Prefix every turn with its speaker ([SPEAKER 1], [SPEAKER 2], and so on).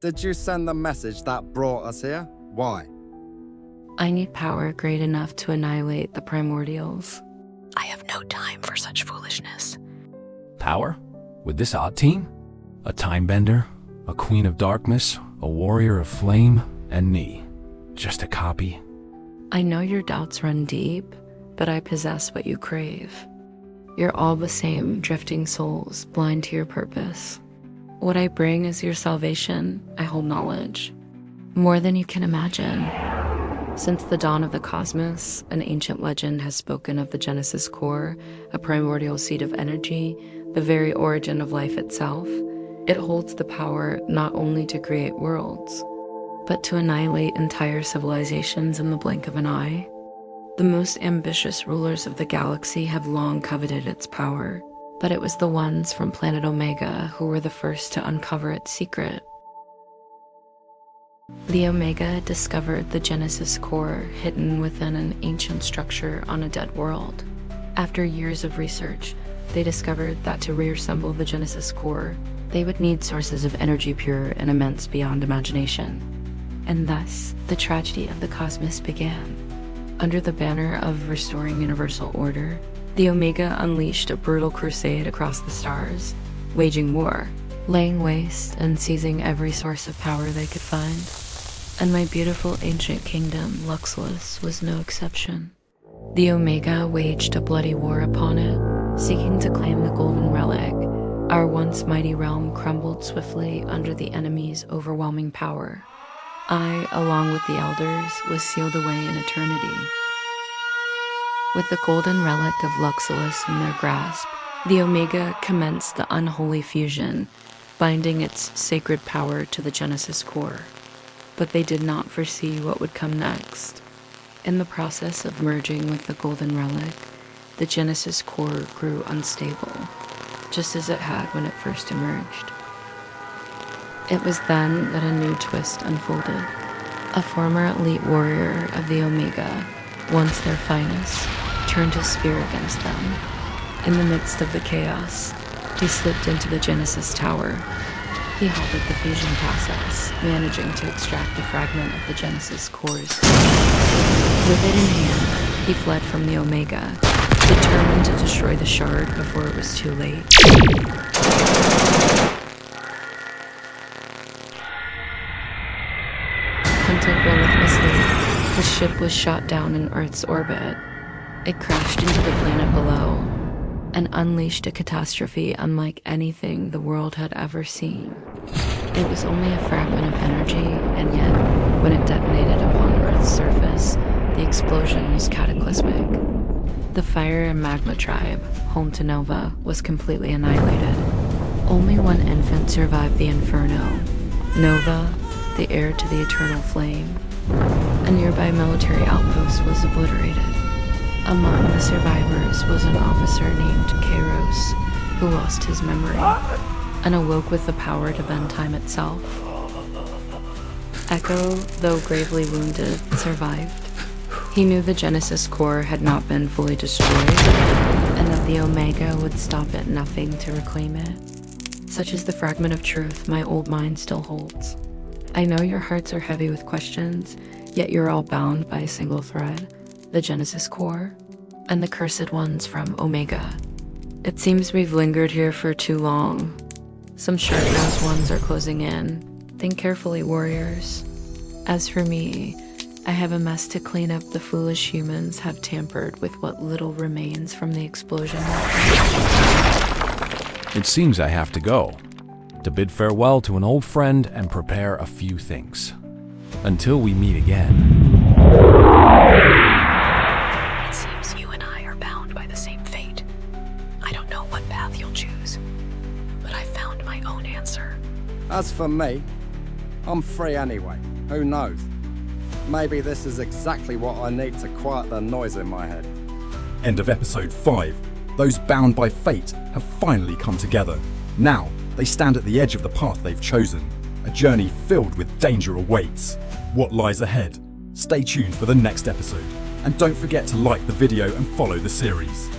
[SPEAKER 1] Did you send the message that brought us here? Why?
[SPEAKER 2] I need power great enough to annihilate the Primordials.
[SPEAKER 3] I have no time for such foolishness.
[SPEAKER 4] Power? With this odd team? A time-bender, a queen of darkness, a warrior of flame, and me. Just a copy.
[SPEAKER 2] I know your doubts run deep, but I possess what you crave. You're all the same drifting souls, blind to your purpose. What I bring is your salvation. I hold knowledge. More than you can imagine. Since the dawn of the cosmos, an ancient legend has spoken of the Genesis core, a primordial seed of energy, the very origin of life itself. It holds the power not only to create worlds, but to annihilate entire civilizations in the blink of an eye. The most ambitious rulers of the galaxy have long coveted its power, but it was the ones from planet Omega who were the first to uncover its secret. The Omega discovered the Genesis core hidden within an ancient structure on a dead world. After years of research, they discovered that to reassemble the Genesis core, they would need sources of energy pure and immense beyond imagination. And thus, the tragedy of the cosmos began. Under the banner of restoring universal order, the Omega unleashed a brutal crusade across the stars, waging war, laying waste and seizing every source of power they could find. And my beautiful ancient kingdom, Luxless, was no exception. The Omega waged a bloody war upon it, seeking to claim the golden relic. Our once mighty realm crumbled swiftly under the enemy's overwhelming power. I, along with the elders, was sealed away in eternity. With the golden relic of Luxless in their grasp, the Omega commenced the unholy fusion, binding its sacred power to the Genesis core. But they did not foresee what would come next. In the process of merging with the golden relic, the Genesis core grew unstable, just as it had when it first emerged. It was then that a new twist unfolded. A former elite warrior of the Omega, once their finest, turned his spear against them. In the midst of the chaos, he slipped into the Genesis tower. He halted the fusion process, managing to extract the fragment of the Genesis cores. With it in hand, he fled from the Omega, determined to destroy the shard before it was too late. Hunted relentlessly, the ship was shot down in Earth's orbit. It crashed into the planet below and unleashed a catastrophe unlike anything the world had ever seen. It was only a fragment of energy, and yet, when it detonated upon Earth's surface, the explosion was cataclysmic. The fire and magma tribe, home to Nova, was completely annihilated. Only one infant survived the inferno. Nova, the heir to the eternal flame. A nearby military outpost was obliterated. Among the survivors was an officer named Kairos, who lost his memory and awoke with the power to bend time itself. Echo, though gravely wounded, survived. He knew the Genesis core had not been fully destroyed, and that the Omega would stop at nothing to reclaim it. Such is the fragment of truth my old mind still holds. I know your hearts are heavy with questions, yet you're all bound by a single thread. The Genesis core, and the cursed ones from Omega. It seems we've lingered here for too long. Some sharp-nosed ones are closing in. Think carefully, warriors. As for me, I have a mess to clean up. The foolish humans have tampered with what little remains from the explosion.
[SPEAKER 4] It seems I have to go, to bid farewell to an old friend and prepare a few things. Until we meet again.
[SPEAKER 1] As for me, I'm free anyway. Who knows? Maybe this is exactly what I need to quiet the noise in my head.
[SPEAKER 5] End of episode 5. Those bound by fate have finally come together. Now, they stand at the edge of the path they've chosen. A journey filled with danger awaits. What lies ahead? Stay tuned for the next episode. And don't forget to like the video and follow the series.